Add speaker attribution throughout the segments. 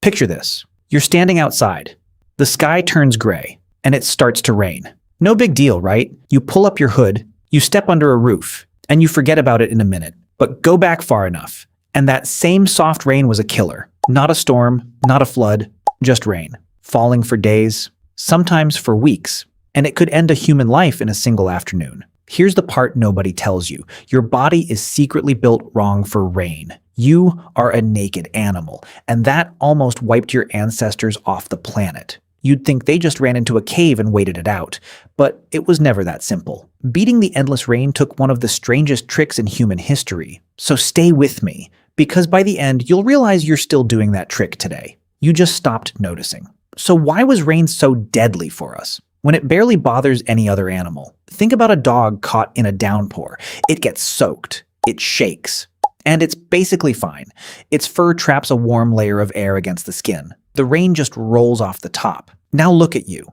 Speaker 1: Picture this. You're standing outside. The sky turns gray, and it starts to rain. No big deal, right? You pull up your hood, you step under a roof, and you forget about it in a minute. But go back far enough, and that same soft rain was a killer. Not a storm, not a flood, just rain. Falling for days, sometimes for weeks, and it could end a human life in a single afternoon. Here's the part nobody tells you. Your body is secretly built wrong for rain. You are a naked animal, and that almost wiped your ancestors off the planet. You'd think they just ran into a cave and waited it out, but it was never that simple. Beating the endless rain took one of the strangest tricks in human history. So stay with me, because by the end, you'll realize you're still doing that trick today. You just stopped noticing. So why was rain so deadly for us? When it barely bothers any other animal. Think about a dog caught in a downpour. It gets soaked. It shakes. And it's basically fine. Its fur traps a warm layer of air against the skin. The rain just rolls off the top. Now look at you.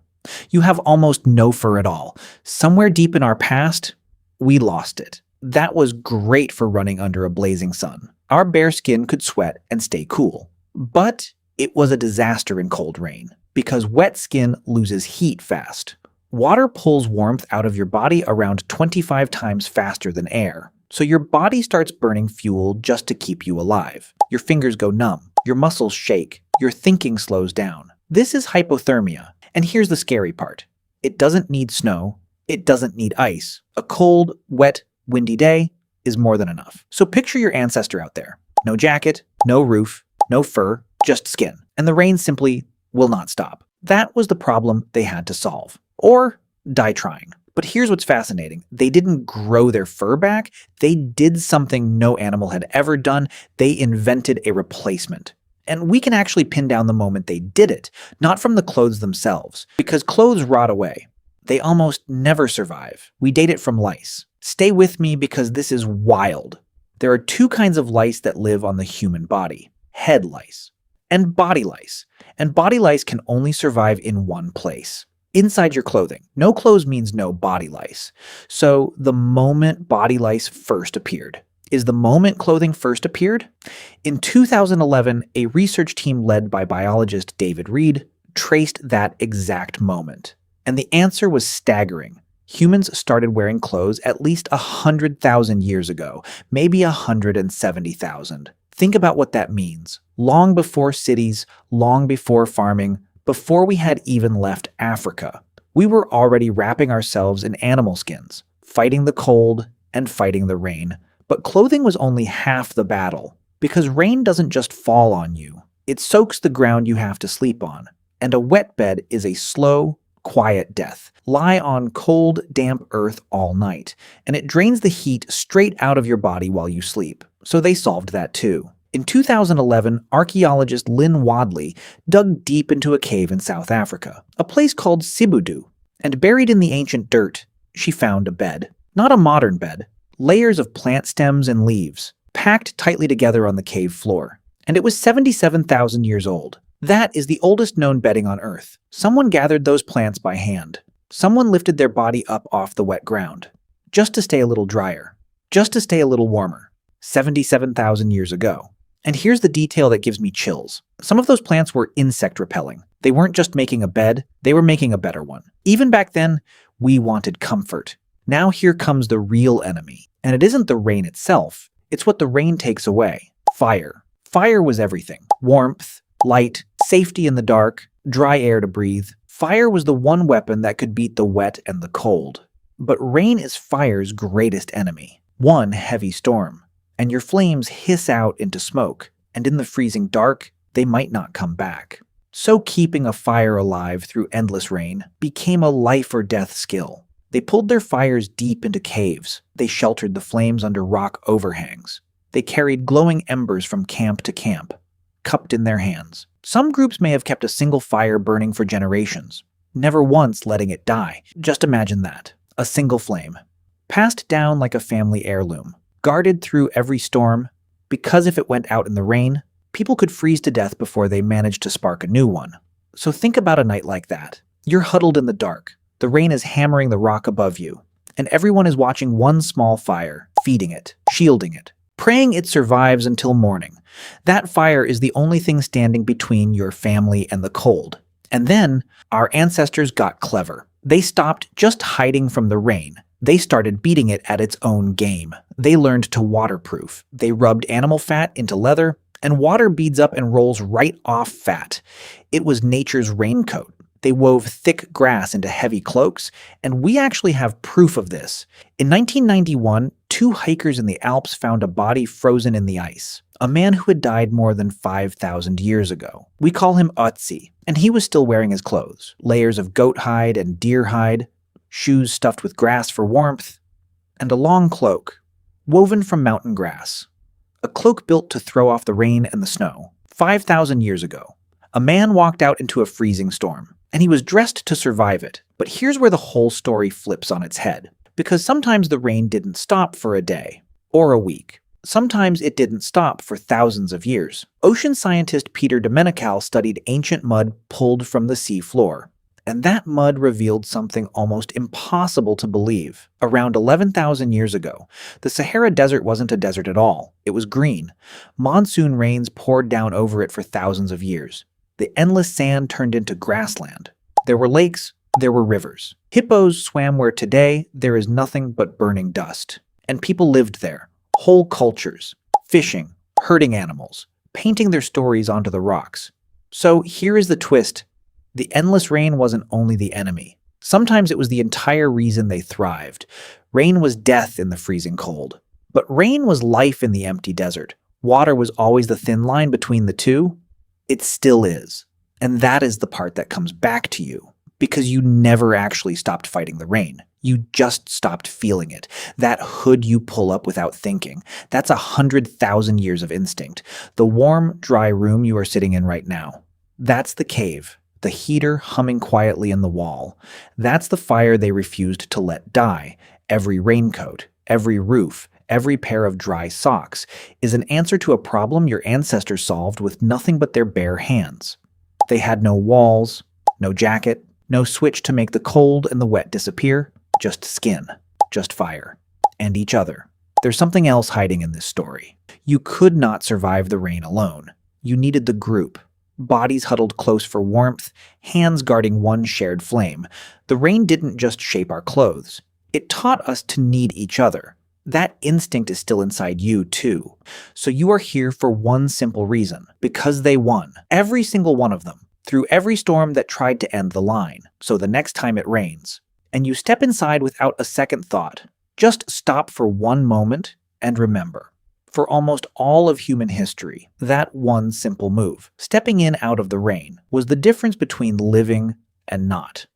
Speaker 1: You have almost no fur at all. Somewhere deep in our past, we lost it. That was great for running under a blazing sun. Our bare skin could sweat and stay cool. But it was a disaster in cold rain, because wet skin loses heat fast. Water pulls warmth out of your body around 25 times faster than air. So your body starts burning fuel just to keep you alive. Your fingers go numb. Your muscles shake. Your thinking slows down. This is hypothermia. And here's the scary part. It doesn't need snow. It doesn't need ice. A cold, wet, windy day is more than enough. So picture your ancestor out there. No jacket, no roof, no fur, just skin. And the rain simply will not stop. That was the problem they had to solve. Or die trying. But here's what's fascinating. They didn't grow their fur back. They did something no animal had ever done. They invented a replacement. And we can actually pin down the moment they did it, not from the clothes themselves, because clothes rot away. They almost never survive. We date it from lice. Stay with me because this is wild. There are two kinds of lice that live on the human body: head lice and body lice. And body lice can only survive in one place: inside your clothing. No clothes means no body lice. So the moment body lice first appeared. Is the moment clothing first appeared? In 2011, a research team led by biologist David Reed traced that exact moment. And the answer was staggering. Humans started wearing clothes at least 100,000 years ago, maybe 170,000. Think about what that means. Long before cities, long before farming, before we had even left Africa, we were already wrapping ourselves in animal skins, fighting the cold and fighting the rain. But clothing was only half the battle, because rain doesn't just fall on you. It soaks the ground you have to sleep on. And a wet bed is a slow, quiet death. Lie on cold, damp earth all night, and it drains the heat straight out of your body while you sleep. So they solved that too. In 2011, archaeologist Lynn Wadley dug deep into a cave in South Africa, a place called Sibudu, and buried in the ancient dirt, she found a bed. Not a modern bed. Layers of plant stems and leaves, packed tightly together on the cave floor. And it was 77,000 years old. That is the oldest known bedding on Earth. Someone gathered those plants by hand. Someone lifted their body up off the wet ground, just to stay a little drier, just to stay a little warmer. 77,000 years ago. And here's the detail that gives me chills. Some of those plants were insect repelling. They weren't just making a bed, they were making a better one. Even back then, we wanted comfort. Now here comes the real enemy. And it isn't the rain itself, it's what the rain takes away. Fire. Fire was everything. Warmth, light, safety in the dark, dry air to breathe. Fire was the one weapon that could beat the wet and the cold. But rain is fire's greatest enemy. One heavy storm, and your flames hiss out into smoke, and in the freezing dark, they might not come back. So keeping a fire alive through endless rain became a life or death skill. They pulled their fires deep into caves. They sheltered the flames under rock overhangs. They carried glowing embers from camp to camp, cupped in their hands. Some groups may have kept a single fire burning for generations, never once letting it die. Just imagine that. A single flame. Passed down like a family heirloom. Guarded through every storm, because if it went out in the rain, people could freeze to death before they managed to spark a new one. So think about a night like that. You're huddled in the dark. The rain is hammering the rock above you, and everyone is watching one small fire, feeding it, shielding it, praying it survives until morning. That fire is the only thing standing between your family and the cold. And then, our ancestors got clever. They stopped just hiding from the rain. They started beating it at its own game. They learned to waterproof. They rubbed animal fat into leather, and water beads up and rolls right off fat. It was nature's raincoat. They wove thick grass into heavy cloaks, and we actually have proof of this. In 1991, 2 hikers in the Alps found a body frozen in the ice, a man who had died more than 5,000 years ago. We call him Ötzi, and he was still wearing his clothes, layers of goat hide and deer hide, shoes stuffed with grass for warmth, and a long cloak, woven from mountain grass. A cloak built to throw off the rain and the snow. 5,000 years ago, a man walked out into a freezing storm, and he was dressed to survive it. But here's where the whole story flips on its head. Because sometimes the rain didn't stop for a day, or a week. Sometimes it didn't stop for thousands of years. Ocean scientist Peter Domenical studied ancient mud pulled from the sea floor. And that mud revealed something almost impossible to believe. Around 11,000 years ago, the Sahara Desert wasn't a desert at all. It was green. Monsoon rains poured down over it for thousands of years. The endless sand turned into grassland. There were lakes, there were rivers. Hippos swam where today there is nothing but burning dust. And people lived there. Whole cultures. Fishing, herding animals, painting their stories onto the rocks. So here is the twist. The endless rain wasn't only the enemy. Sometimes it was the entire reason they thrived. Rain was death in the freezing cold. But rain was life in the empty desert. Water was always the thin line between the two. It still is. And that is the part that comes back to you. Because you never actually stopped fighting the rain. You just stopped feeling it. That hood you pull up without thinking. That's 100,000 years of instinct. The warm, dry room you are sitting in right now. That's the cave. The heater humming quietly in the wall. That's the fire they refused to let die. Every raincoat, every roof, every pair of dry socks is an answer to a problem your ancestors solved with nothing but their bare hands. They had no walls, no jacket, no switch to make the cold and the wet disappear, just skin, just fire, and each other. There's something else hiding in this story. You could not survive the rain alone. You needed the group. Bodies huddled close for warmth, hands guarding one shared flame. The rain didn't just shape our clothes. It taught us to need each other. That instinct is still inside you, too. So you are here for one simple reason. Because they won. Every single one of them. Through every storm that tried to end the line. So the next time it rains. And you step inside without a second thought. Just stop for one moment and remember. For almost all of human history, that one simple move, stepping in out of the rain, was the difference between living and not.